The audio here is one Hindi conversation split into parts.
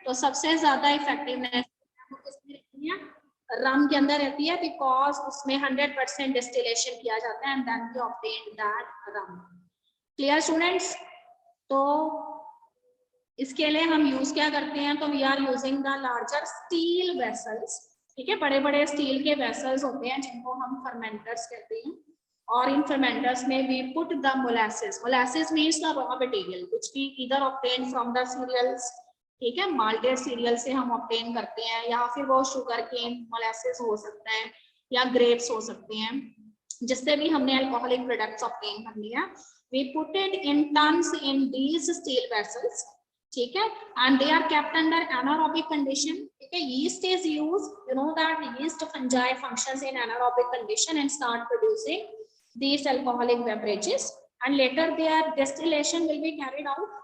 तो सबसे ज्यादा इफेक्टिवनेस किसमें रहती है? रम के अंदर रहती है, बिकॉज उसमें 100% डिस्टिलेशन किया जाता है and then we obtain that rum. Clear students? तो इसके लिए हम यूज क्या करते हैं? तो we are using the larger steel vessels. ठीक है, बड़े बड़े स्टील के वेसल्स होते हैं जिनको हम फर्मेंटर्स कहते हैं, और इन फर्मेंटर्स में we put the molasses. Molasses means the raw material which we either obtain from the cereals. ठीक है, माल्टेड सीरियल से हम ऑब्टेन करते हैं, या फिर वो शुगर केन मोलासेस हो सकता है, या ग्रेप्स हो सकते हैं, जिससे भी हमने अल्कोहलिक प्रोडक्ट्स ऑब्टेन कर लिया। We put it in tons in these steel vessels. ठीक है, and they are kept under anaerobic condition. ठीक है, yeast is used, you know that yeast fungi functions in anaerobic condition and start producing these alcoholic beverages, and later their distillation will be carried out.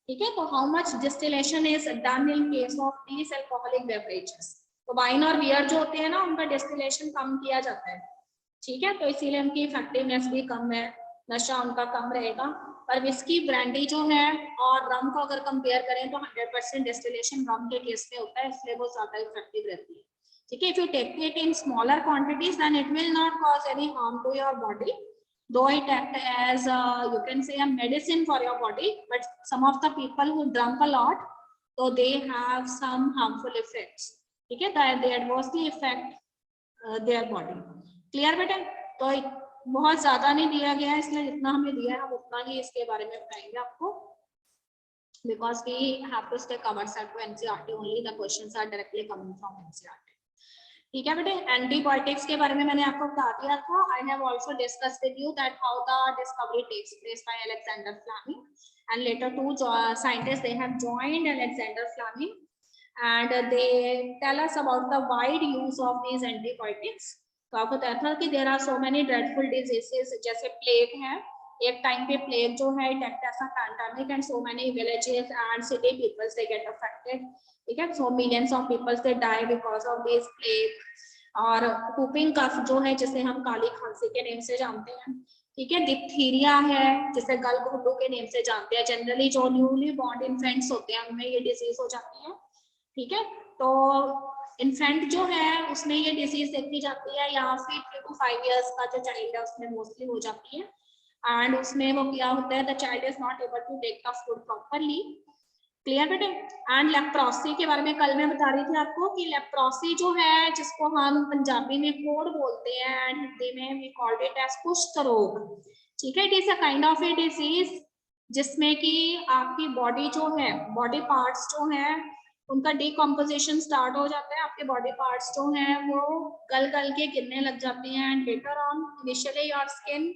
ठीक है, तो how much distillation is done in case of these alcoholic beverages? तो वाइन और बियर जो होते हैं ना, उनका डिस्टिलेशन कम किया जाता है। ठीक है, तो इसीलिए उनकी इफेक्टिवनेस भी कम है, नशा उनका कम रहेगा। पर विस्की, ब्रांडी जो है और रम को अगर कंपेयर करें तो 100% डिस्टिलेशन रम के केस में होता है, इसलिए वो ज्यादा इफेक्टिव रहती है। ठीक है, if you take it in smaller quantities then it will not cause any harm to your body, though it act as you can say a medicine for your body, but some of the people who drunk a lot, so they have some harmful effects. ठीक है, they adversely affect their body. Clear बेटा? तो बहुत ज्यादा नहीं दिया गया है, इसलिए जितना हमें दिया है हम उतना ही इसके बारे में बताएंगे आपको, because we have to stay covered set to NCERT only. The questions are directly coming from NCERT. ठीक है बेटे, एंटीबायोटिक्स के बारे में मैंने आपको बता दिया था। I have also discuss with you that how the discovery takes place by Alexander Fleming, and later two scientist they have joined Alexander Fleming, and they tell us about the wide use of these antibiotics. तो आपको पता था कि there are so many dreadful diseases, जैसे प्लेग है, एक टाइम पे प्लेग जो है it act as a pandemic and so many villages and city peoples they get affected. ठीक है, so millions of peoples they die because of this plague. और whooping cough जो है, जिसे हम काली खांसी के नेम से जानते हैं। ठीक है, डिप्थीरिया है, जिसे गलघोटू के नेम से जानते हैं। जनरली जो न्यूली बॉर्न इन्फेंट्स होते हैं उनमें ये डिजीज हो जाती है। ठीक है, तो इन्फेंट जो है उसमें ये डिजीज देखी जाती है, या फिर 3 to 5 years का जो चाइल्ड है उसमें मोस्टली हो जाती है। एंड उसमें वो क्या होता है, the child is not able to take the food properly. Clear बेटे? एंड लेप्रोसी के बारे में कल मैं बता रही थी आपको कि लेप्रोसी जो है, जिसको हम पंजाबी में कोढ़ बोलते हैं एंड हिंदी में वी कॉल्ड इट एज कुष्ठ रोग। ठीक है, it is a kind of a disease जिसमें कि आपकी बॉडी जो है, बॉडी पार्ट्स जो है उनका डिकम्पोजिशन स्टार्ट हो जाता है। आपके बॉडी पार्ट्स जो हैं वो गल गल के गिरने लग जाते हैं, and later on initially your skin,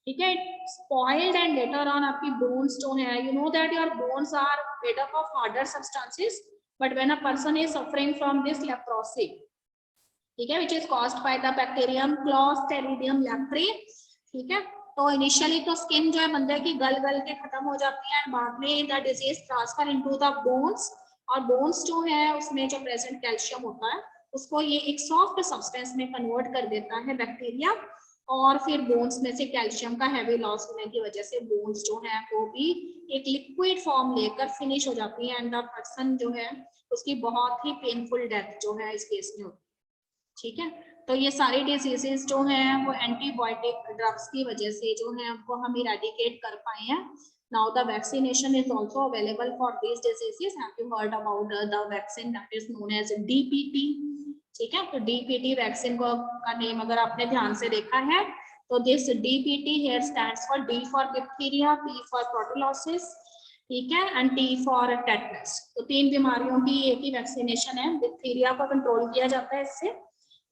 ठीक है, स्पॉइल्ड, एंड लेटर ऑन आपकी बोन्स जो है, you know that your bones are made up of harder substances, but when a person is suffering from this leprosy, ठीक है, which is caused by the bacterium Clostridium leprae. ठीक है, तो इनिशियली तो स्किन जो है बंदे की गल गल के खत्म हो जाती है, बाद में the disease transfer into the bones, और बोन्स जो है उसमें जो प्रेजेंट कैल्शियम होता है उसको ये एक सॉफ्ट सब्सटेंस में कन्वर्ट कर देता है बैक्टीरिया, और फिर बोन्स में से कैल्शियम का हैवी लॉस होने की वजह से बोन्स जो है वो भी एक लिक्विड फॉर्म लेकर फिनिश हो जाती है, एंड द पर्सन जो है उसकी बहुत ही पेनफुल डेथ जो है इस केस में होती है। ठीक है, तो ये सारी डिजीजेस जो हैं वो एंटीबायोटिक ड्रग्स की वजह से जो है उनको हम इरेडिकेट कर पाए हैं। Now the vaccination is also available for these diseases. Have you heard about the vaccine that is known as DPT? ठीक है, तो DPT वैक्सीन को का नेम अगर आपने ध्यान से देखा है तो this DPT here stands for D for diphtheria, P for protelosis, ठीक है, एंड T for tetanus। तो 3 बीमारियों की एक ही वैक्सीनेशन है। डिप्थीरिया को कंट्रोल किया जाता है इससे।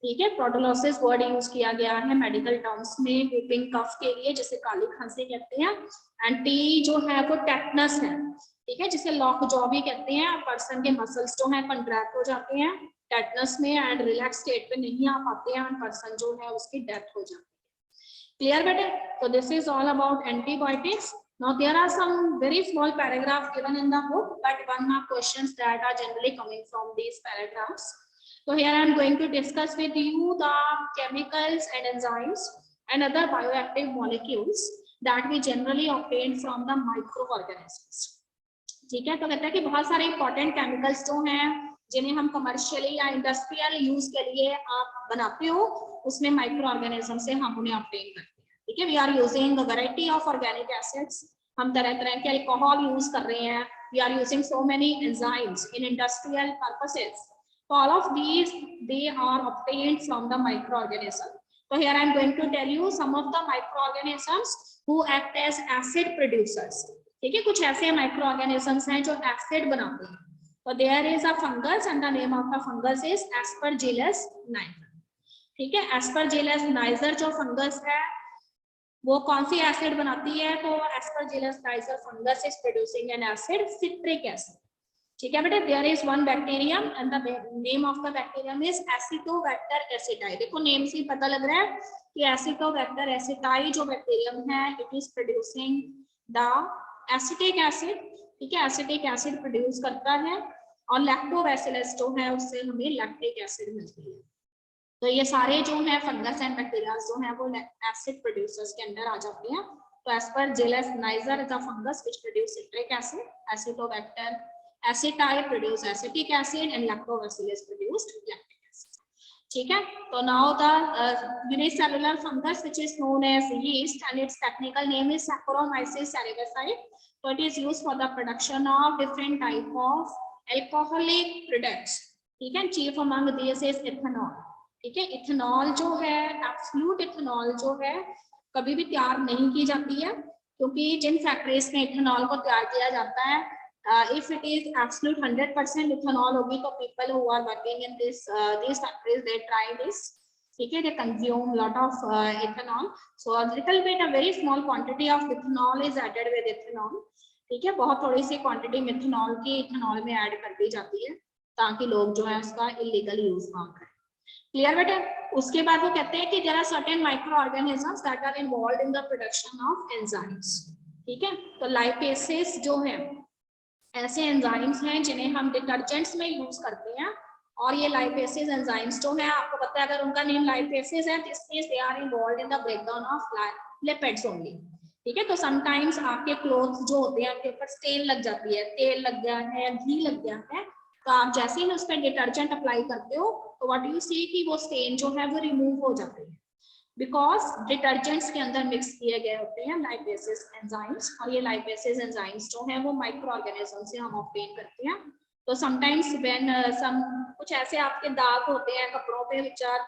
ठीक है, प्रोटोलॉसिस वर्ड यूज किया गया है मेडिकल टर्म्स में व्हिपिंग कफ के लिए, जिसे काली खांसी कहते हैं, एंड टी जो है वो टेटनस है। ठीक है, जिसे लॉक जॉ भी कहते हैं। पर्सन के मसल्स जो है कंट्रैक्ट हो जाते हैं टेटनस में, एंड रिलैक्स स्टेट पे नहीं आ पाते हैं, एंड पर्सन जो है उसकी डेथ हो जाती है। क्लियर बेटे? तो this is all about antibiotics. Now there are some very small paragraphs given in the book, but 1 mark questions that are generally coming from these paragraphs. So here I am going to discuss with you the chemicals and enzymes and other bioactive molecules that we generally obtain from the microorganisms. ठीक है। तो कहते हैं कि बहुत सारे इंपॉर्टेंट केमिकल्स जो हैं जिन्हें हम कमर्शियली या इंडस्ट्रियल यूज के लिए आप बनाते हो, उसमें माइक्रो ऑर्गेनिज्म से हम उन्हें ऑब्टेन करते हैं। ठीक है, we are using variety of organic acids, हम तरह तरह के अल्कोहल यूज कर रहे हैं, we are using so many enzymes in industrial purposes, so all of these they are obtained from the microorganism. So here I am going to tell you some of the microorganisms who act as acid producers. ठीक है, कुछ ऐसे माइक्रो ऑर्गेनिजम्स हैं जो एसिड बनाते हैं। तो there is a fungus and the name of the fungus is Aspergillus niger. ठीक है, एस्परजिलस नाइजर जो फंगस है वो कौन सी एसिड बनाती है? तो Aspergillus niger fungus is producing an acid citric acid. ठीक है बेटा, there is one bacterium and the name of the bacterium is Acetobacter aceti. देखो नेम से पता लग रहा है कि एसिटोबैक्टर एसिटाई जो बैक्टीरियम है it is producing the acetic acid. ठीक है, एसिटिक एसिड प्रोड्यूस करता है और लैक्टोबैसिलस जो है उससे हमें लैक्टिक एसिड मिलती है। तो ये सारे जो है फंगस एंड बैक्टीरिया जो है वो एसिड प्रोड्यूसर्स के अंदर आ जाते हैं। तो Aspergillus niger is a fungus which produce citric acid, Acetobacter aceti produce acetic acid and lactobacillus produced lactic acid. ठीक है, तो now the unicellular fungus which is known as yeast and its technical name is Saccharomyces cerevisiae. So it is used for the production of different type of alcoholic products. ठीक है, chief among these is ethanol. ठीक है, इथेनॉल जो है एब्सोल्यूट इथेनॉल जो है कभी भी तैयार नहीं की जाती है, क्योंकि जिन फैक्ट्रीज में इथेनॉल को तैयार किया जाता है if it is absolute 100% ethanol होगी तो people who are working in this these factories they try this. ठीक है, they consume lot of ethanol, so a little bit a very small quantity of ethanol is added with ethanol. ठीक है, बहुत थोड़ी सी क्वांटिटी मिथेनॉल की इथेनॉल में ऐड कर दी जाती है ताकि लोग जो है उसका इलीगल यूज ना करें। क्लियर बेटा? उसके बाद वो कहते हैं कि there are certain microorganisms that are involved in the production of enzymes. ठीक है, तो लाइपेसेस जो है ऐसे एंजाइम्स हैं जिन्हें हम डिटर्जेंट्स में यूज करते हैं, और ये लाइपेसेस एंजाइम्स जो है आपको पता है अगर उनका नेम लाइपेसेस है this means they are involved in the breakdown of lipids only. ठीक है, तो समटाइम्स आपके क्लोथ्स जो होते हैं आपके ऊपर स्टेन लग जाती है, तेल लग गया है, घी लग गया है, तो आप जैसे ही उस पर डिटर्जेंट अप्लाई करते हो तो व्हाट यू सी कि वो स्टेन जो है वो रिमूव हो जाते हैं, बिकॉज डिटर्जेंट्स के अंदर मिक्स किए गए होते हैं लाइपेसेस एंजाइम्स, और ये लाइपेसेस एंजाइम्स जो हैं वो माइक्रो ऑर्गेनिज्म से हम ऑब्टेन करते हैं। तो समटाइम्स व्हेन सम कुछ ऐसे आपके दाग होते हैं कपड़ों पे which are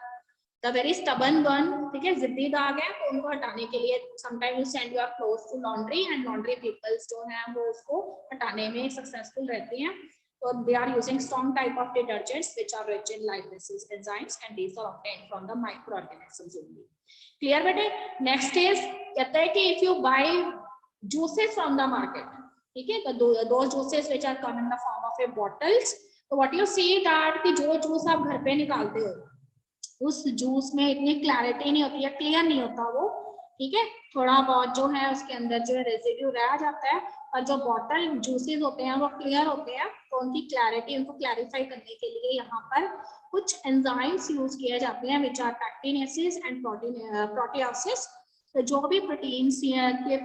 the very stubborn one, ठीक है, जिद्दी दाग है, तो उनको हटाने के लिए sometime you send your clothes to laundry and laundry peoples जो हैं वो उसको हटाने में सक्सेसफुल रहते हैं। So they are using strong type of detergents which are rich in lipases enzymes and these are obtained from the microorganisms only. Clear बेटे? Next is कहता है कि if you buy juices from the market, ठीक है, तो those juices which are come in the form of a bottles, तो what you see that कि जो जूस आप घर पे निकालते हो उस जूस में इतनी क्लैरिटी नहीं होती है, क्लियर नहीं होता वो। ठीक है, थोड़ा बहुत जो है उसके अंदर जो है रेसिड्यू रह जाता है, और जो बॉटल जूसेस होते हैं वो क्लियर होते हैं, तो उनकी क्लैरिटी उनको क्लैरिफाई करने के लिए यहाँ पर कुछ एंजाइम्स यूज किए जाते हैं विच आर पैक्टिनेसिस एंड प्रोटियोसिस। तो जो भी प्रोटीन्स के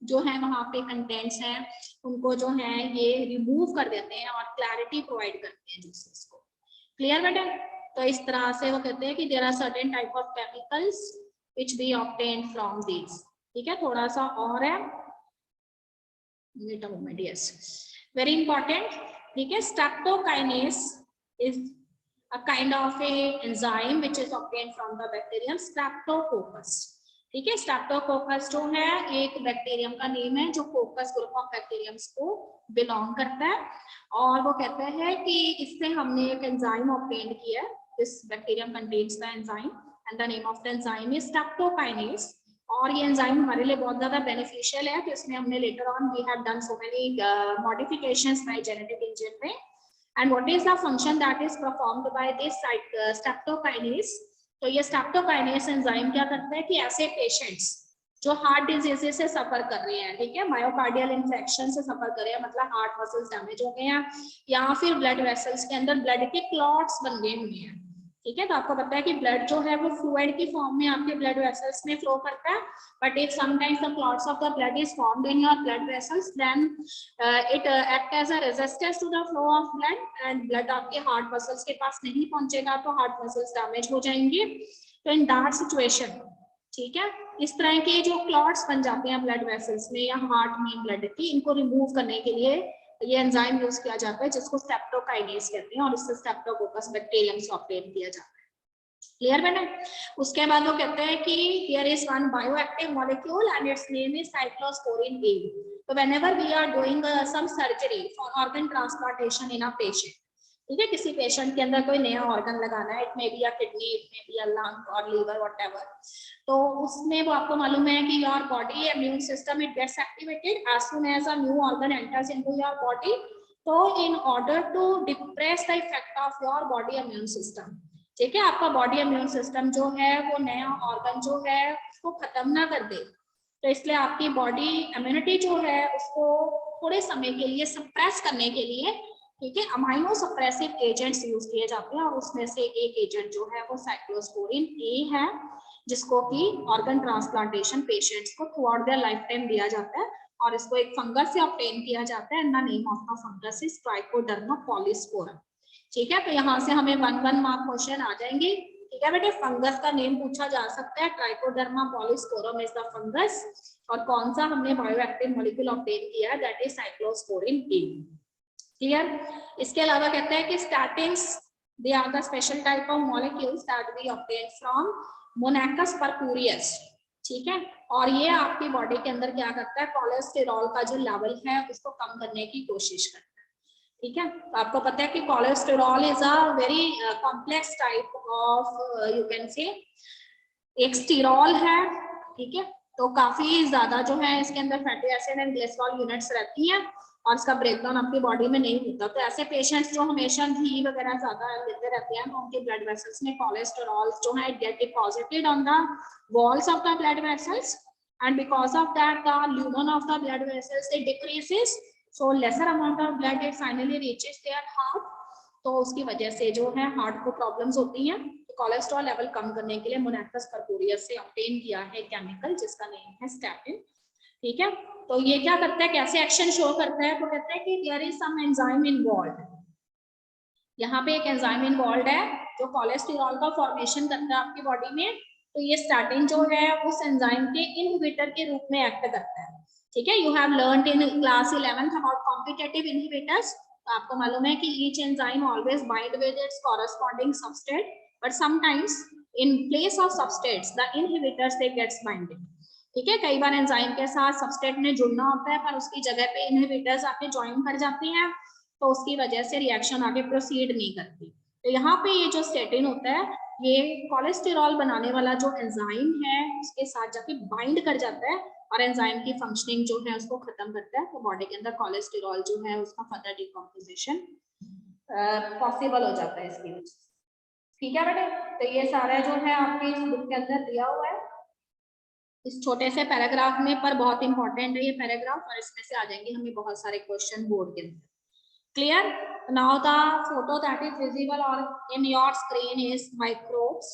जो है वहाँ पे कंटेंट्स हैं उनको जो है ये रिमूव कर देते हैं और क्लैरिटी प्रोवाइड करते हैं जूसेस को। क्लियर बेटा? तो इस तरह से वो कहते हैं कि there are certain type of chemicals which we obtain from these। ठीक है, थोड़ा सा और है, wait a moment, yes, very important। ठीक है, streptokinase is a kind of a enzyme which is obtained from the bacterium Streptococcus। ठीक है, Streptococcus जो है एक बैक्टीरियम का नेम है जो कोकस ग्रुप ऑफ बैक्टीरियम्स को बिलोंग करता है, और वो कहता है कि इससे हमने एक एंजाइम ऑब्टेन किया है, this bacterium contains the enzyme and the name of the enzyme is streptokinase। और ये एंजाइम हमारे लिए बहुत ज्यादा बेनिफिशियल है, तो इसमें हमने later on we have done so many modifications by genetic engineering. And what is the function that is performed by this streptokinase? तो ये स्ट्रेप्टोकाइनेज एंजाइम क्या करता है कि ऐसे पेशेंट्स जो हार्ट डिजीजेस से सफर कर रहे हैं, ठीक है, मायोकार्डियल इन्फेक्शन से सफर कर रहे हैं, मतलब हार्ट मसल्स डैमेज हो गए हैं या फिर ब्लड वेसल्स के अंदर ब्लड के क्लॉट्स बन गए हुए हैं, ठीक है, तो आपको पता है कि ब्लड जो है वो फ्लूइड की फॉर्म में आपके ब्लड वेसल्स में फ्लो करता है, but if sometimes the clots of the blood is formed in your blood vessels then it act as a resistance to the flow of blood and blood आपके हार्ट मसल्स के पास नहीं पहुंचेगा तो हार्ट मसल्स डैमेज हो जाएंगे। तो इन दैट सिचुएशन, ठीक है, इस तरह के जो क्लॉट्स बन जाते हैं ब्लड वेसल्स में या हार्ट में ब्लड की, इनको रिमूव करने के लिए ये एंजाइम यूज किया जाता है जिसको स्ट्रेप्टोकाइनेज कहते हैं और इससे स्ट्रेप्टोकोकस बैक्टीरियम से ऑब्टेन किया जाता है। क्लियर बेटा? उसके बाद वो कहते हैं कि here is one bioactive molecule and its name is cyclosporin A. तो whenever we are doing some surgery for organ transplantation in a patient, ठीक है, किसी पेशेंट के अंदर कोई नया ऑर्गन लगाना है, it may be a kidney, it may be a lung और लीवर व्हाटएवर, तो उसमें वो आपको मालूम है कि your body immune system it gets activated as soon as a new organ enters into your body. तो in order to depress the effect of your body immune system, ठीक है, आपका बॉडी इम्यून सिस्टम जो है वो नया ऑर्गन जो है उसको खत्म ना कर दे, तो इसलिए आपकी बॉडी इम्यूनिटी जो है उसको थोड़े समय के लिए सप्रेस करने के लिए, ठीक है, अमाइनो सप्रेसिव एजेंट्स यूज किए जाते हैं और उसमें से एक एजेंट जो है वो साइक्लोस्पोरिन ए है, जिसको कि ऑर्गन ट्रांसप्लांटेशन पेशेंट्स को through out their life time दिया जाता है और इसको एक फंगस से ऑब्टेन किया जाता है and the name of the fungus is trichoderma polysporum. ठीक है, तो यहाँ से हमें 1 मार्क क्वेश्चन आ जाएंगे। ठीक है बेटे, फंगस का नेम पूछा जा सकता है, Trichoderma polysporum is the fungus और कौन सा हमने बायोएक्टिव मॉलिक्यूल ऑब्टेन किया that is cyclosporin A. Clear? इसके अलावा कहते हैं कि statins they are the special type of molecules that we obtain from Monascus purpureus. ठीक है, और ये आपकी बॉडी के अंदर क्या करता है, कोलेस्टेरॉल का जो लेवल है उसको कम करने की कोशिश करता है। ठीक है, तो आपको पता है कि cholesterol is a very complex type of you can से एक स्टीरॉल है। ठीक है, तो काफी ज्यादा जो है इसके अंदर fatty acid and glycerol units रहती हैं और इसका ब्रेकडाउन आपकी बॉडी में नहीं होता। तो ऐसे पेशेंट्स जो हमेशा घी वगैरह ज्यादा लेते रहते हैं तो उनके ब्लड वेसल्स में कोलेस्टेरॉल जो है get deposited on the walls of the blood vessels and because of that the lumen of the blood vessels it decreases, so lesser amount of blood it finally reaches their heart। तो उसकी वजह से जो है हार्ट को प्रॉब्लम्स होती हैं। तो कोलेस्ट्रॉल लेवल कम करने के लिए मोनाकस परपुरियस से ऑब्टेन किया है केमिकल जिसका नेम है स्टैटिन। ठीक है, तो ये क्या करता है, कैसे एक्शन शो करता है, तो कहता है कि there is some enzyme involved. यहाँ पे एक एंजाइम इन्वॉल्व्ड है जो कोलेस्टेरॉल का फॉर्मेशन करता है आपकी बॉडी में। तो ये स्टैटिन जो है उस एंजाइम के इनहिबिटर के रूप में एक्ट करता है। ठीक है, you have learned in class 11th about competitive inhibitors. तो आपको मालूम है कि each enzyme always bind with its corresponding substrate but sometimes in place of substrates the inhibitors they gets binded. ठीक है, कई बार एंजाइम के साथ सबस्ट्रेट ने जुड़ना होता है पर उसकी जगह पे इनहिबिटर्स आके ज्वाइन कर जाती हैं तो उसकी वजह से रिएक्शन आगे प्रोसीड नहीं करती। तो यहाँ पे ये जो स्टैटिन होता है ये कोलेस्टेरॉल बनाने वाला जो एंजाइम है उसके साथ जाके बाइंड कर जाता है और एंजाइम की फंक्शनिंग जो है उसको खत्म करता है। तो बॉडी के अंदर कोलेस्टेरॉल जो है उसका फर्दर डिकम्पोजिशन पॉसिबल हो जाता है इसकी वजह से। ठीक है बेटे, तो ये सारा जो है आपके इस बुक के अंदर दिया हुआ है इस छोटे से पैराग्राफ में, पर बहुत इंपॉर्टेंट है ये पैराग्राफ और इसमें से आ जाएंगे हमें बहुत सारे क्वेश्चन बोर्ड के अंदर। Clear? Now the photo that is visible or in your screen is microbes,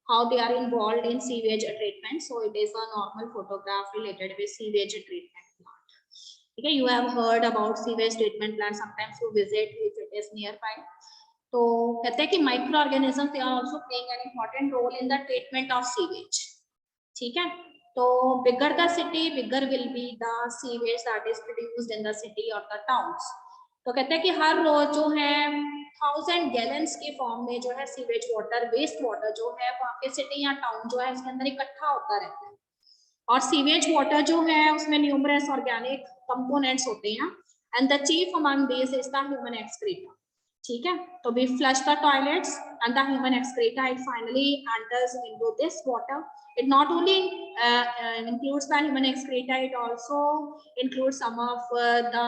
how they are involved in sewage treatment. So it is a normal photograph related with sewage treatment plant. Okay, you have heard about sewage treatment plant. Sometimes you visit if it is nearby. तो कहते हैं कि microorganisms they are also playing an important role in the treatment of sewage. ठीक है, तो bigger the city, bigger will be the sewage that is produced in the city or the towns. तो कहते हैं कि हर रोज जो है 1000 गैलन्स के फॉर्म में जो है सीवेज वाटर, वेस्ट वाटर जो है वो आपके सिटी या टाउन जो है इसके अंदर इकट्ठा होता रहता है और सीवेज वाटर जो है उसमें न्यूमरस ऑर्गेनिक कंपोनेंट्स होते हैं and the chief among these is the human excreta. ठीक है, तो we flush the toilets and the human excreta it finally enters into this water. It not only includes the human excreta, it also includes some of the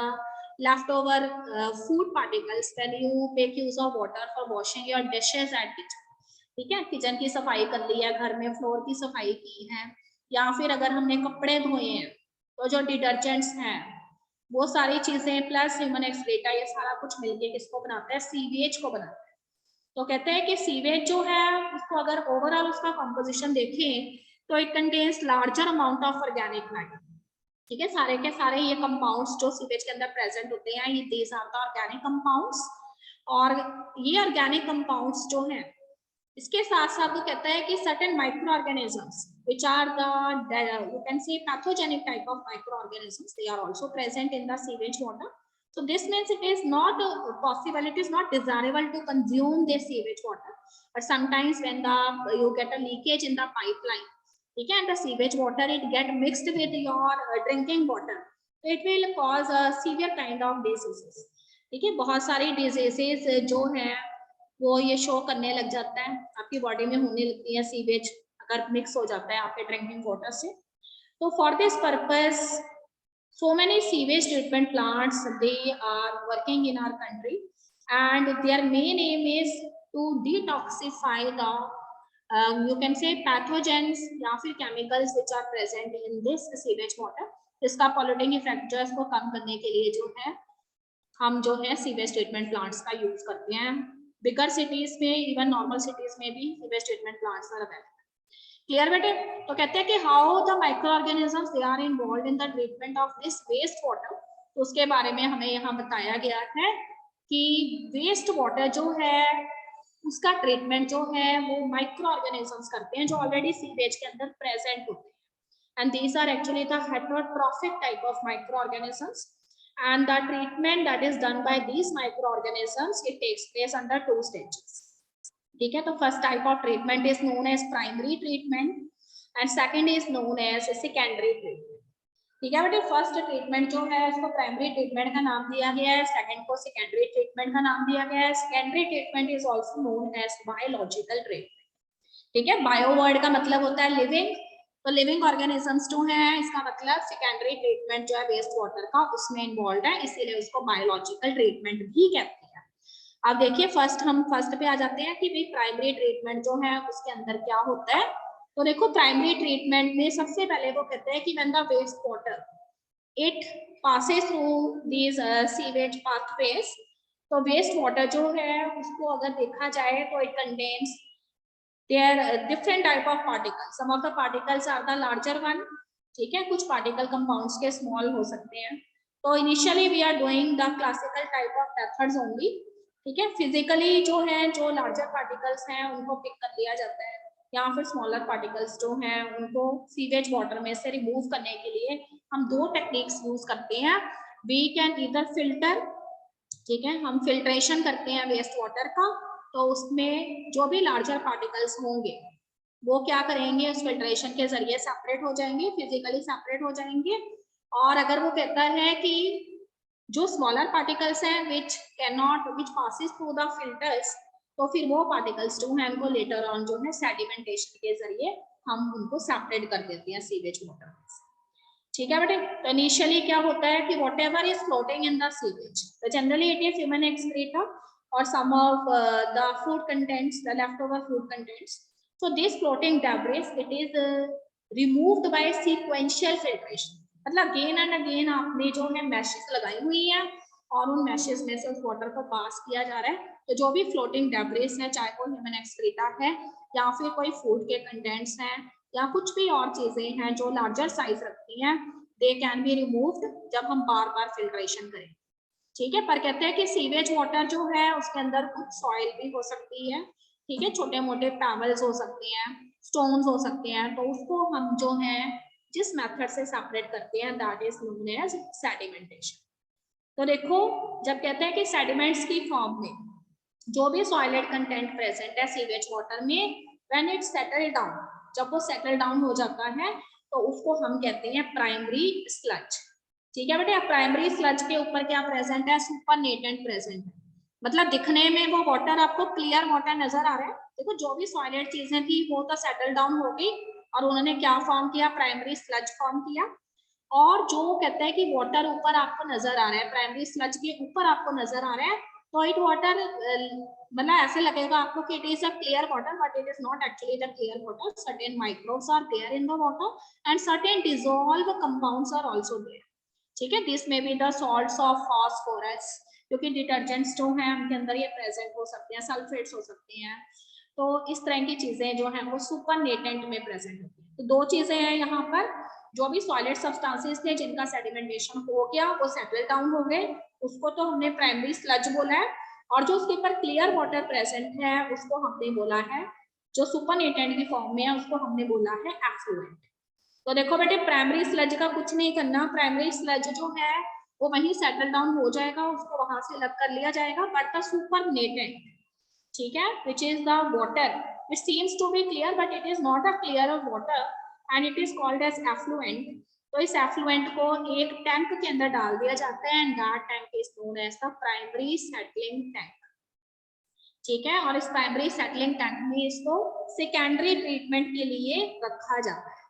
leftover food particles when you make use of water for washing your dishes at kitchen. ठीक है, किचन की सफाई कर ली है, घर में फ्लोर की सफाई की है या फिर अगर हमने कपड़े धोए हैं तो जो डिटर्जेंट्स हैं वो सारी चीजें प्लस ह्यूमन एक्सक्रीटा ये सारा कुछ मिलके किसको बनाता है, सीवेज को बनाता है। तो कहते हैं कि सीवेज जो है उसको अगर ओवरऑल उसका कंपोजिशन देखें तो it contains larger amount of organic matter. ठीक है, सारे के सारे ये कंपाउंड्स जो सीवेज के अंदर प्रेजेंट होते हैं, ये these are the organic compounds. और ये ऑर्गेनिक कंपाउंड्स जो हैं, इसके साथ साथ वो कहता है कि certain micro organisms which are the you can say pathogenic type of microorganisms, they are also present in the sewage water. So this means it is not possible, it is not desirable to consume the sewage water, but sometimes when the you get a leakage in the pipeline, okay, and the sewage water it get mixed with your drinking water, so it will cause a severe kind of diseases. ठीक है, बहुत सारी डिजीजेस जो हैं वो ये शो करने लग जाता है, आपकी बॉडी में होने लगती है सीवेज अगर मिक्स हो जाता है आपके ड्रिंकिंग वाटर से। तो for this purpose so many sewage treatment plants they are working in our country, and their main aim is to detoxify the you can say pathogens या फिर chemicals which are present in this sewage water। इसका polluting effect जो है इसको कम करने के लिए जो है हम जो है सीवेज ट्रीटमेंट प्लांट्स का यूज करते हैं। बिगर सिटीज में, इवन नॉर्मल सिटीज में भी sewage treatment plants are available. Clear बेटे? तो कहते हैं कि how the micro organisms they are involve in the treatment of this waste water. तो उसके बारे में हमें यहाँ बताया गया है कि वेस्ट वाटर जो है उसका ट्रीटमेंट जो है वो माइक्रो ऑर्गेनिजम्स करते हैं जो ऑलरेडी सीवेज के अंदर प्रेजेंट होते हैं, and these are actually the heterotrophic type of microorganisms, and the treatment that is done by these microorganisms it takes place under 2 stages। ठीक है, तो first type of treatment is known as primary treatment and second is known as secondary treatment. ठीक है बेटे, फर्स्ट ट्रीटमेंट जो है उसको प्राइमरी ट्रीटमेंट का नाम दिया गया है, सेकंड को सेकेंडरी ट्रीटमेंट का नाम दिया गया है। Secondary treatment is also known as biological treatment. ठीक है, बायो वर्ड का मतलब होता है लिविंग, तो लिविंग ऑर्गेनिजम्स जो है इसका मतलब सेकेंडरी ट्रीटमेंट जो है वेस्ट वाटर का उसमें इन्वॉल्व है, इसीलिए उसको बायोलॉजिकल ट्रीटमेंट भी कहते हैं। अब देखिए हम फर्स्ट पे आ जाते हैं कि भाई प्राइमरी ट्रीटमेंट जो है उसके अंदर क्या होता है। तो देखो प्राइमरी ट्रीटमेंट में सबसे पहले वो कहते हैं कि when the waste water it passes through these sewage pathways, तो वेस्ट वाटर जो है उसको अगर देखा जाए तो it contains there are different type of particles, some of the particles are the larger one। ठीक है, कुछ पार्टिकल कंपाउंड्स के स्मॉल हो सकते हैं। तो initially we are doing the classical type of methods only. ठीक है, फिजिकली जो है जो लार्जर पार्टिकल्स हैं उनको पिक कर लिया जाता है, या फिर स्मॉलर पार्टिकल्स जो हैं उनको सीवेज वाटर में से रिमूव करने के लिए हम 2 टेक्निक्स यूज करते हैं। वी कैन ईदर फिल्टर, ठीक है, हम फिल्ट्रेशन करते हैं वेस्ट वाटर का, तो उसमें जो भी लार्जर पार्टिकल्स होंगे वो क्या करेंगे, उस फिल्ट्रेशन के जरिए सेपरेट हो जाएंगे, फिजिकली सेपरेट हो जाएंगे। और अगर वो कहता है कि जो स्मॉलर पार्टिकल्स हैं which passes through the filters, तो फिर वो पार्टिकल्स जो हैं उनको लेटर ऑन जो है सेडिमेंटेशन के जरिए हम उनको सेपरेट कर देते हैं सीवेज वाटर में। ठीक है बेटे, तो इनिशियली क्या होता है कि whatever is floating in the sewage, तो generally it is human excreta or some of the food contents, the leftover food contents। So this floating debris it is removed by sequential filtration। मतलब अगेन एंड अगेन आपने जो है मैशेस लगाई हुई है और उन मैशेस में से उस वाटर को पास किया जा रहा है। तो जो भी फ्लोटिंग डेब्रिस है, चाहे वो ह्यूमन एक्सक्रीटा है या फिर कोई फूड के कंटेंट्स हैं या कुछ भी और चीजें हैं जो लार्जर साइज रखती हैं, दे कैन बी रिमूव्ड जब हम बार बार फिल्ट्रेशन करें। ठीक है, पर कहते हैं कि सीवेज वाटर जो है उसके अंदर कुछ सॉइल भी हो सकती है। ठीक है, छोटे मोटे पेबल्स हो सकते हैं, स्टोन्स हो सकते हैं, तो उसको हम जो है जिस मेथड से सेपरेट करते हैं that is known as sedimentation. तो देखो जब कहते हैं कि सेडिमेंट्स की फॉर्म में जो भी सॉइलेट कंटेंट प्रेजेंट है सीवेज वाटर में, व्हेन इट सेटल डाउन, जब वो सेटल डाउन हो जाता है तो उसको हम कहते हैं प्राइमरी स्लज। ठीक है बेटे, प्राइमरी स्लज के ऊपर क्या प्रेजेंट है, सुपरनेटेंट प्रेजेंट है, मतलब दिखने में वो वाटर आपको क्लियर वाटर नजर आ रहा है। देखो जो भी सॉइलेट चीजें थी वो तो सेटल डाउन हो गई और उन्होंने क्या फॉर्म किया, प्राइमरी स्लज फॉर्म किया। और जो कहता है कि वाटर ऊपर आपको नजर आ रहा है, प्राइमरी स्लज के ऊपर आपको नजर आ रहा है, तो इट वाटर मतलब ऐसे लगेगा आपको कि it is a clear water, but it is not actually the clear water. Certain microbes are there in the water and certain dissolve compounds are also there. ठीक है, this may be the salts of phosphorus, क्योंकि डिटर्जेंट्स जो हैं उनके अंदर ये प्रेजेंट हो सकते हैं, सल्फेट्स हो सकते हैं, तो इस तरह की चीजें जो हैं वो सुपरनेटेंट में प्रेजेंट होती हैं। तो दो चीजें हैं यहाँ पर, जो भी सॉलिड सब्सटेंसेस थे जिनका सेडिमेंटेशन हो गया वो सेटल डाउन हो गए, उसको तो हमने प्राइमरी स्लज बोला है, और जो उसके ऊपर क्लियर वाटर प्रेजेंट है उसको हमने बोला है, जो सुपरनेटेंट की फॉर्म में है उसको हमने बोला है एफ्लुएंट। तो देखो बेटे, प्राइमरी स्लज का कुछ नहीं करना, प्राइमरी स्लज जो है वो वहीं सेटल डाउन हो जाएगा, उसको वहां से अलग कर लिया जाएगा, बट द सुपरनेटेंट, ठीक है, which is the water, it seems to be clear but it is not a clear water and it is called as effluent. तो इस एफ्लुएंट को एक टैंक के अंदर डाल दिया जाता है and that tank is known as the primary settling tank, ठीक है। और इस प्राइमरी सेटलिंग टैंक में इसको सेकेंडरी ट्रीटमेंट के लिए रखा जाता है।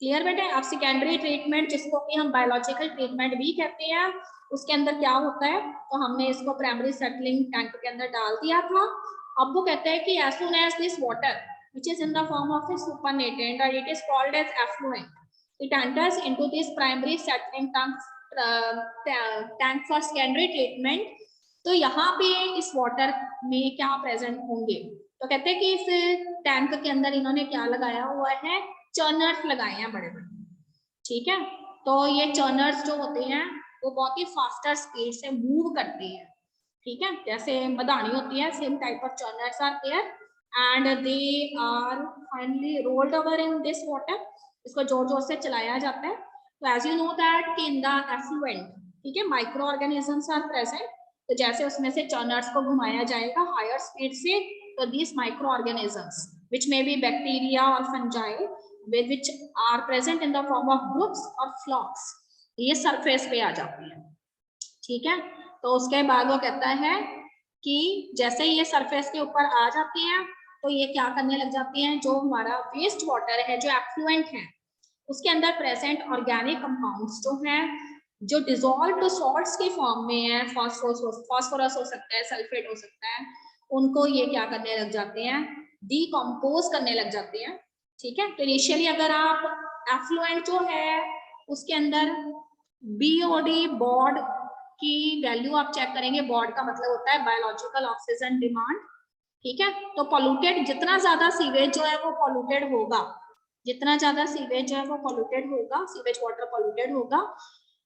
क्लियर बेटे? अब सेकेंडरी ट्रीटमेंट जिसको कि हम बायोलॉजिकल ट्रीटमेंट भी कहते हैं, उसके अंदर क्या होता है, तो हमने इसको प्राइमरी सेटलिंग टैंक के अंदर डाल दिया था। अब वो कहते हैं कि as soon as this water which is in the form of a supernatant and it is called as effluent, it enters into this primary settling tank for secondary treatment। तो यहाँ पे इस वाटर में क्या प्रेजेंट होंगे, तो कहते हैं कि इस टैंक के अंदर इन्होंने क्या लगाया हुआ है, चर्नर्स लगाए हैं बड़े बड़े, ठीक है। तो ये चर्नर्स जो होते हैं वो बहुत ही फास्टर स्पीड से मूव करते हैं, ठीक है, जैसे मदानी होती है, same type of churners are there and they are finally rolled over in this water. इसको जोर जोर से चलाया जाता है। तो एज यू नो दैट कि इन द एफ्लुएंट, ठीक है, माइक्रो ऑर्गेनिजम्स आर प्रेजेंट। तो जैसे उसमें से चर्नर्स को घुमाया जाएगा हायर स्पीड से, तो this micro organisms which may be bacteria or fungi which are present in the form of groups or flocks, ये सरफेस पे आ जाती है, ठीक है। तो उसके बाद वो कहता है कि जैसे ये सरफेस के ऊपर आ जाती हैं तो ये क्या करने लग जाती हैं, जो हमारा वेस्ट वाटर है, जो एफ्लुएंट है, उसके अंदर प्रेजेंट ऑर्गेनिक कंपाउंड्स जो हैं, जो डिसॉल्व सॉल्ट्स की फॉर्म में है, फास्फोरस हो सकता है, सल्फेट हो सकता है, उनको ये क्या करने लग जाते हैं, डीकम्पोज करने लग जाते हैं, ठीक है। तो इनिशियली अगर आप एफ्लुएंट जो है उसके अंदर बीओडी बॉड की वैल्यू आप चेक करेंगे, बॉड का मतलब होता है बायोलॉजिकल ऑक्सीजन डिमांड, ठीक है। तो पॉल्यूटेड, जितना ज्यादा सीवेज जो है वो पॉल्यूटेड होगा, जितना ज्यादा सीवेज जो है वो पॉल्यूटेड होगा, सीवेज वाटर पॉल्यूटेड होगा,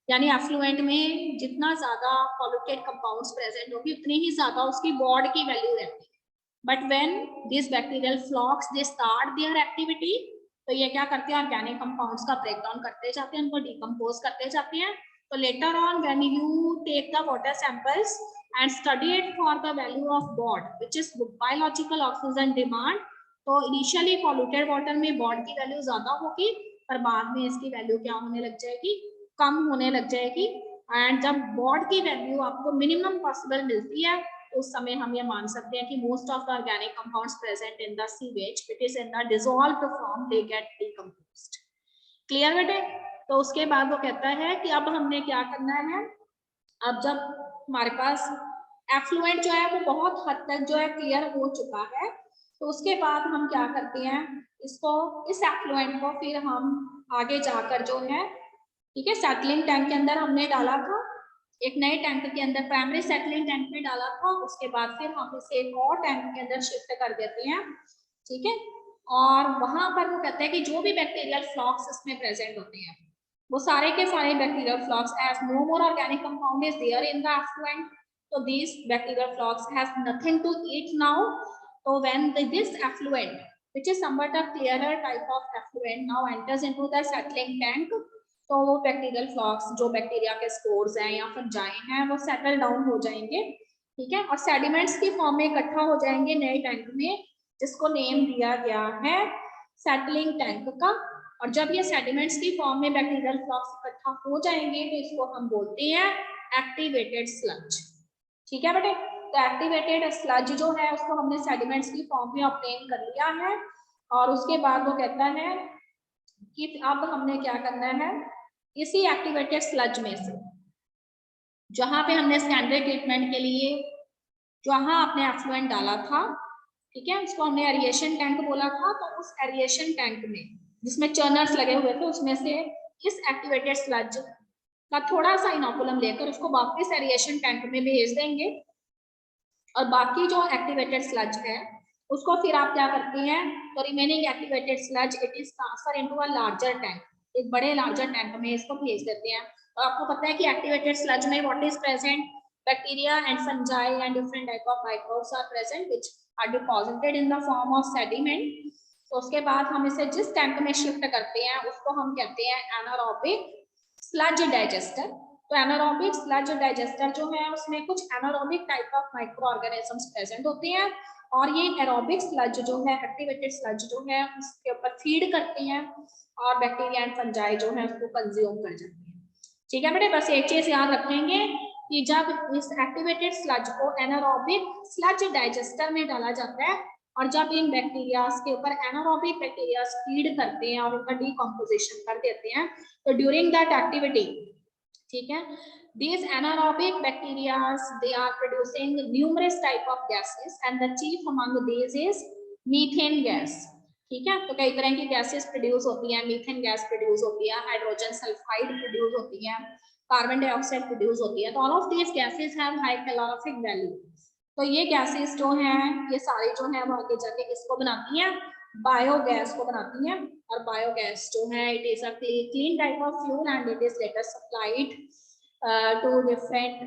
यानी एफ्लुएंट में जितना ज्यादा पॉल्यूटेड कंपाउंड्स प्रेजेंट होगी उतनी ही ज्यादा उसकी बॉड की वैल्यू रहती है। But when this bacterial flocs they start their activity, तो ये क्या करते हैं, ऑर्गेनिक कंपाउंड्स का ब्रेक डाउन करते जाते हैं, उनको डिकम्पोज करते जाते हैं। तो later on when you take the water samples and study it for the value of BOD which is biological oxygen demand, तो इनिशियली पॉल्यूटेड वाटर में बॉड की वैल्यू ज्यादा होगी, पर बाद में इसकी वैल्यू क्या होने लग जाएगी, कम होने लग जाएगी। एंड जब बॉड की वैल्यू आपको मिनिमम पॉसिबल मिलती है, उस समय हम ये मान सकते हैं कि most of the organic compounds present in the sewage it is in the dissolved form, they get decomposed. Clear बेटे? तो उसके बाद वो कहता है कि अब हमने क्या करना है, अब जब हमारे पास एफ्लुएंट जो है वो बहुत हद तक जो है क्लियर हो चुका है, तो उसके बाद हम क्या करते हैं, इसको, इस एफ्लुएंट को फिर हम आगे जाकर जो है, ठीक है, सेटलिंग टैंक के अंदर हमने डाला था, एक नए टैंक के अंदर प्राइमरी सेटलिंग टैंक में डाला था, उसके बाद फिर हम इसे एक और टैंक के अंदर शिफ्ट कर देते हैं, ठीक है। और वहां पर वो कहते हैं कि जो भी बैक्टीरियल फ्लॉक्स इसमें प्रेजेंट होते हैं, वो सारे के सारे bacterial flocs as no more organic compound is there in the effluent, so these bacterial flocks has nothing to eat now. So when this effluent, which is somewhat a clearer type of effluent, now enters into the settling tank, तो वो बैक्टीरियल फ्लॉक्स, जो बैक्टीरिया के स्पोर्स हैं या फंजाई हैं, वो सेटल डाउन हो जाएंगे, ठीक है, और सेडिमेंट्स की फॉर्म में इकट्ठा हो जाएंगे नए टैंक में, जिसको नेम दिया गया है सेटलिंग टैंक का। और जब ये सेडिमेंट्स की फॉर्म में बैक्टीरियल फ्लॉक्स इकट्ठा हो जाएंगे तो इसको हम बोलते हैं एक्टिवेटेड स्लज, ठीक है बेटे। तो एक्टिवेटेड स्लज जो है उसको हमने सेडिमेंट्स की फॉर्म में ऑब्टेन कर लिया है, और उसके बाद वो कहता है कि अब हमने क्या करना है, इसी एक्टिवेटेड स्लज में से जहां पे हमने सेकेंडरी ट्रीटमेंट के लिए जहां आपने एफ्लुएंट डाला था, ठीक है, उसको हमने एरिएशन टैंक बोला था, तो उस एरिएशन टैंक में जिसमें चर्नर्स लगे हुए थे उसमें से इस एक्टिवेटेड स्लज का थोड़ा सा इनोकुलम लेकर उसको वापस एरिएशन टैंक में भेज देंगे, और बाकी जो एक्टिवेटेड स्लज है उसको फिर आप क्या करते हैं, तो remaining activated sludge it is transfer into a larger tank, एक बड़े लार्जर टैंक में इसको भेज देते हैं। और आपको पता है कि एक्टिवेटेड स्लज में what is present, bacteria and fungi and different type of microbes are present which are deposited in the form of sediment. तो उसके बाद हम इसे जिस टैंक में शिफ्ट करते हैं उसको हम कहते हैं एनारोबिक स्लज डाइजेस्टर। तो एनारोबिक स्लज डाइजेस्टर जो है उसमें कुछ anaerobic type of micro organisms present होते हैं, और ये एरोबिक स्लज जो है, एक्टिवेटेड स्लज जो है उसके ऊपर फीड करते हैं और बैक्टीरिया एंड फंजाई जो है उसको कंज्यूम कर जाते हैं। ठीक है बेटे, बस एक चीज याद रखेंगे कि जब इस एक्टिवेटेड स्लज को एनारोबिक स्लज डाइजेस्टर में डाला जाता है और जब इन बैक्टीरियाज के ऊपर एनारोबिक बैक्टीरियाज फीड करते हैं और उनका डीकम्पोजिशन कर देते हैं, तो ड्यूरिंग दैट एक्टिविटी, ठीक है, these anaerobic bacteria they are producing numerous type of gases and the chief among these is methane gas। ठीक है, तो कई तरह की गैसेस प्रोड्यूस होती हैं, मीथेन गैस प्रोड्यूस होती है, हाइड्रोजन सल्फाइड प्रोड्यूस होती है, कार्बन डाइऑक्साइड प्रोड्यूस होती है। तो all of these gases have high calorific value. तो ये गैसेस जो हैं ये सारी जो है वो आगे जाके किसको बनाती हैं, बायोगैस को बनाती हैं। और बायोगैस जो है it is a clean type of fuel and it is later supplied to different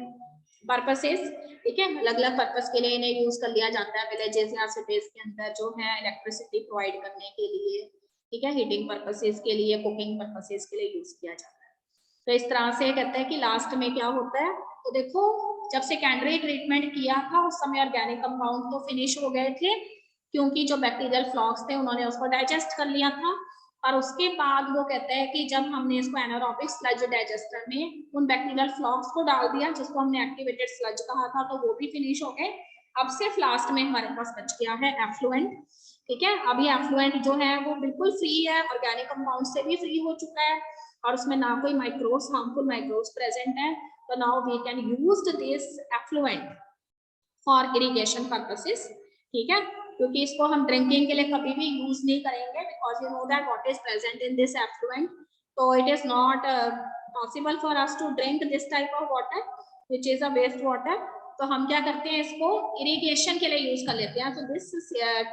purposes. ठीक है, अलग अलग पर्पस के लिए इन्हें यूज कर लिया जाता है विलेजेस या सिटीज के अंदर जो है इलेक्ट्रिसिटी प्रोवाइड करने के लिए, ठीक है, हीटिंग पर्पसेस के लिए, कुकिंग पर्पसेस के लिए यूज किया जाता है। तो इस तरह से कहते हैं कि लास्ट में क्या होता है, तो देखो जब सेकेंडरी ट्रीटमेंट किया था उस समय ऑर्गेनिक कंपाउंड तो फिनिश हो गए थे क्योंकि जो बैक्टीरियल फ्लॉक्स थे उन्होंने उसको डाइजेस्ट कर लिया था। और उसके बाद वो कहते हैं कि जब हमने इसको एनारोबिक स्लज डाइजेस्टर में उन बैक्टीरियल फ्लॉक्स को डाल दिया जिसको हमने एक्टिवेटेड स्लज कहा था, तो वो भी फिनिश हो गए। अब सिर्फ लास्ट में हमारे पास बच गया है एफ्लुएंट। ठीक है, अभी एफ्लुएंट जो है वो बिल्कुल फ्री है, ऑर्गेनिक कंपाउंड से भी फ्री हो चुका है और उसमें ना कोई माइक्रोब्स, हार्मफुल माइक्रोब्स प्रेजेंट है। तो now we can use this effluent for irrigation purposes. ठीक है, क्योंकि इसको हम ड्रिंकिंग के लिए कभी भी यूज नहीं करेंगे because you know that what is present in this effluent. तो it is not possible for us to drink this type of water which is a waste water. तो हम क्या करते हैं, इसको इरिगेशन के लिए यूज कर लेते हैं। तो this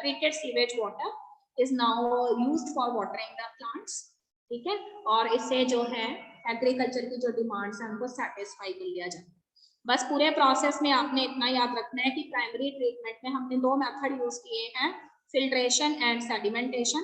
treated sewage water is now used for watering the plants. ठीक है, और इससे जो है एग्रीकल्चर की जो डिमांड्स है उनको सेटिस्फाई कर लिया जाता है। बस पूरे प्रोसेस में आपने इतना याद रखना है कि प्राइमरी ट्रीटमेंट में हमने दो मेथड यूज किए हैं, फिल्ट्रेशन एंड सेडिमेंटेशन।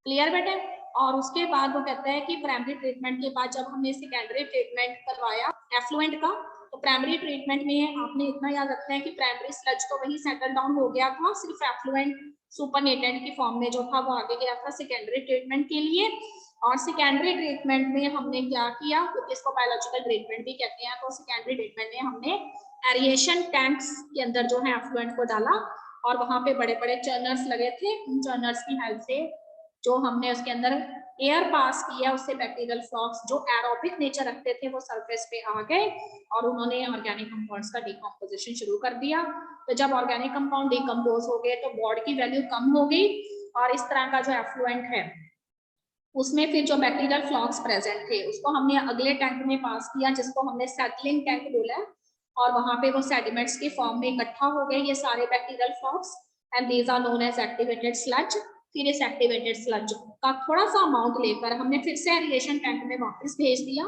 क्लियर बेटे? और उसके बाद वो कहते हैं कि प्राइमरी ट्रीटमेंट के बाद जब हमने सेकेंडरी ट्रीटमेंट करवाया एफ्लुएंट का, तो प्राइमरी ट्रीटमेंट में आपने इतना याद रखना है कि प्राइमरी स्लज तो वही सेटल डाउन हो गया था, सिर्फ एफ्लुएंट सुपरनेटेंट की फॉर्म में जो था वो आगे गया था सेकेंडरी ट्रीटमेंट के लिए। और सेकेंडरी ट्रीटमेंट में हमने क्या किया, क्योंकि इसको बायोलॉजिकल ट्रीटमेंट भी कहते हैं, तो सेकेंडरी ट्रीटमेंट में हमने एरिएशन टैंक्स के अंदर जो है एफ्लुएंट को डाला और वहां पे बड़े बड़े चर्नर्स लगे थे। उन चर्नर्स की हेल्प से जो हमने उसके अंदर एयर पास किया उससे बैक्टीरियल फ्लॉक्स जो एरोबिक नेचर रखते थे वो सरफेस पे आ गए और उन्होंने ऑर्गेनिक कंपाउंड्स का डिकम्पोजिशन शुरू कर दिया। तो जब ऑर्गेनिक कंपाउंड डिकम्पोज हो गए तो बॉड की वैल्यू कम हो गई और इस तरह का जो एफ्लुएंट है उसमें फिर जो बैक्टीरियल फ्लॉक्स प्रेजेंट थे उसको हमने अगले टैंक में पास किया जिसको हमने सेटलिंग टैंक बोला, और वहां पे वो सेडिमेंट्स के फॉर्म में इकट्ठा हो गए ये सारे bacterial flocs and these are known as activated sludge. फिर इस एक्टिवेटेड स्लज का थोड़ा सा अमाउंट लेकर हमने फिर से एरिएशन टैंक में वापस भेज दिया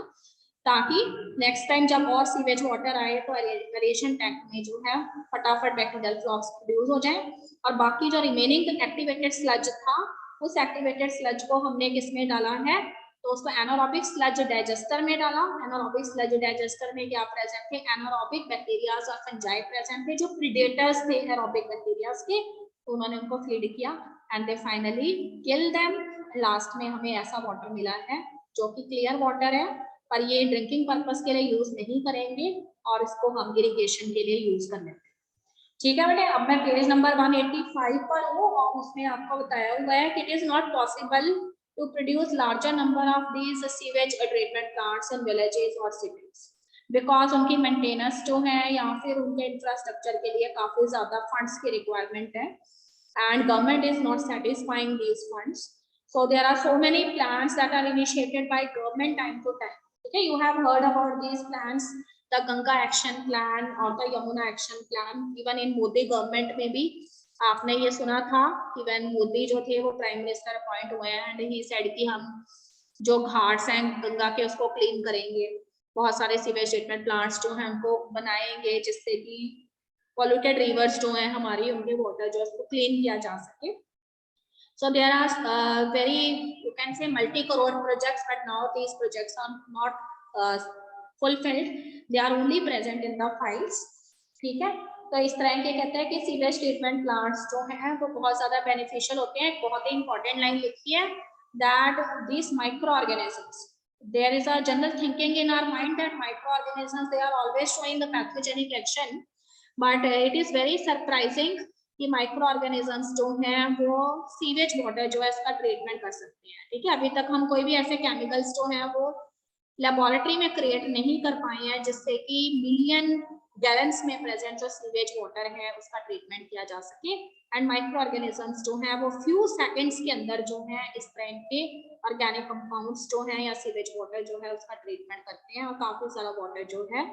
ताकि नेक्स्ट टाइम जब और सीवेज वाटर आए तो एरिएशन टैंक में जो है फटाफट बैक्टीरियल फ्लॉक्स प्रोड्यूस हो जाए। और बाकी जो रिमेनिंग एक्टिवेटेड स्लज था उस एक्टिवेटेड स्लज को हमने किसमें डाला है, तो उसको एनारोबिक स्लज डाइजेस्टर में डाला। एनारोबिक स्लज डाइजेस्टर में क्या प्रेजेंट थे, एनारोबिक बैक्टीरियाज और फंजाई प्रेजेंट थे जो प्रीडेटर्स थे एरोबिक बैक्टीरियाज के, तो उन्होंने उनको फीड किया and they finally kill them. Last में हमें ऐसा वाटर मिला है जो कि क्लियर वाटर है, पर ये ड्रिंकिंग पर्पस के लिए यूज नहीं करेंगे और इसको हम इरिगेशन के लिए यूज कर लेते हैं। ठीक है बेटे, अब मैं पेज नंबर 185 पर हूँ और उसमें आपको बताया हुआ है कि it is not possible to produce larger number of these sewage treatment plants in villages और सिटीज बिकॉज उनकी मेंटेनेंस जो है या फिर उनके इंफ्रास्ट्रक्चर के लिए काफी ज्यादा फंड्स की रिक्वायरमेंट है and government is not satisfying these funds. So there are so many plans that are initiated by government time to time. ठीक है, you have heard about these plans, the Ganga action plan or the Yamuna action plan. Even in Modi government में भी आपने ये सुना था कि when मोदी जो थे वो प्राइम मिनिस्टर अपॉइंट हुए हैं एंड ही सेड कि हम जो घाट्स हैं गंगा के उसको क्लीन करेंगे, बहुत सारे सीवेज ट्रीटमेंट प्लांट्स जो हैं उनको बनाएंगे जिससे कि पॉल्यूटेड रिवर्स जो हैं हमारी उनके वाटर जो है उसको क्लीन किया जा सके. So there are very, you can say, multi-crore projects, but now these projects are not fulfilled. They are only present in the files. ठीक है, तो इस तरह के कहते हैं कि सीवेज ट्रीटमेंट प्लांट्स जो हैं वो बहुत ज्यादा बेनिफिशियल होते हैं. बहुत ही इंपॉर्टेंट लाइन लिखी है that these microorganisms, there is a general thinking in our mind that microorganisms, they are always showing the pathogenic action, but it is very surprising कि माइक्रो ऑर्गेनिजम्स जो हैं वो सीवेज वाटर जो है इसका ट्रीटमेंट कर सकते हैं. ठीक है, अभी तक हम कोई भी ऐसे केमिकल्स जो हैं वो लेबोरेटरी में क्रिएट नहीं कर पाए हैं जिससे कि मिलियन गैलन्स में प्रेजेंट जो सीवेज वाटर है उसका ट्रीटमेंट किया जा सके. एंड माइक्रो ऑर्गेनिजम्स जो हैं वो फ्यू सेकेंड्स के अंदर जो है इस तरह के ऑर्गेनिक कंपाउंड्स जो हैं या सीवेज वाटर जो है उसका ट्रीटमेंट करते हैं और काफी सारा वाटर जो है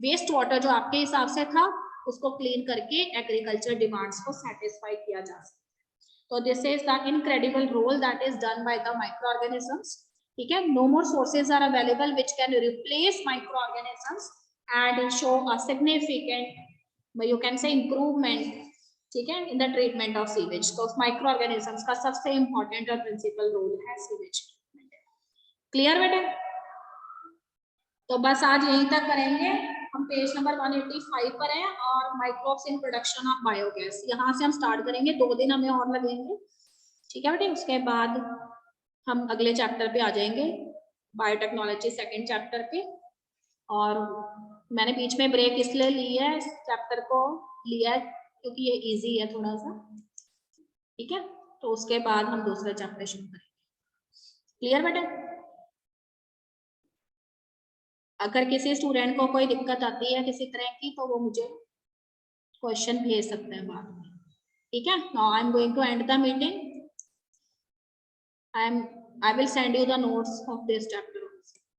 वेस्ट वाटर जो आपके हिसाब से था उसको क्लीन करके एग्रीकल्चर डिमांड्स को सेटिस्फाई किया जा सकता है. तो this is the incredible role that is done by the micro organisms. ठीक है, no more sources are available which can replace micro organisms and show a significant, you can say, improvement, ठीक है, in the treatment of sewage. तो माइक्रो ऑर्गेनिजम्स का सबसे इंपॉर्टेंट और प्रिंसिपल रोल है सीवेज ट्रीटमेंट. क्लियर बेटे? तो बस आज यहीं तक करेंगे. हम पेज नंबर 185 पर हैं और microbes in production of biogas यहाँ से हम स्टार्ट करेंगे. 2 दिन हमें और लगेंगे. ठीक है बेटे, उसके बाद हम अगले चैप्टर पे आ जाएंगे, बायोटेक्नोलॉजी सेकंड चैप्टर पे. और मैंने बीच में ब्रेक इसलिए ली है, इस चैप्टर को लिया है क्योंकि ये इजी है थोड़ा सा. ठीक है, तो उसके बाद हम दूसरा चैप्टर शुरू करेंगे. क्लियर बेटे? अगर किसी स्टूडेंट को कोई दिक्कत आती है किसी तरह की तो वो मुझे क्वेश्चन भेज सकते हैं बाद में. ठीक है, now I am going to end the meeting. I will send you the notes of this chapter.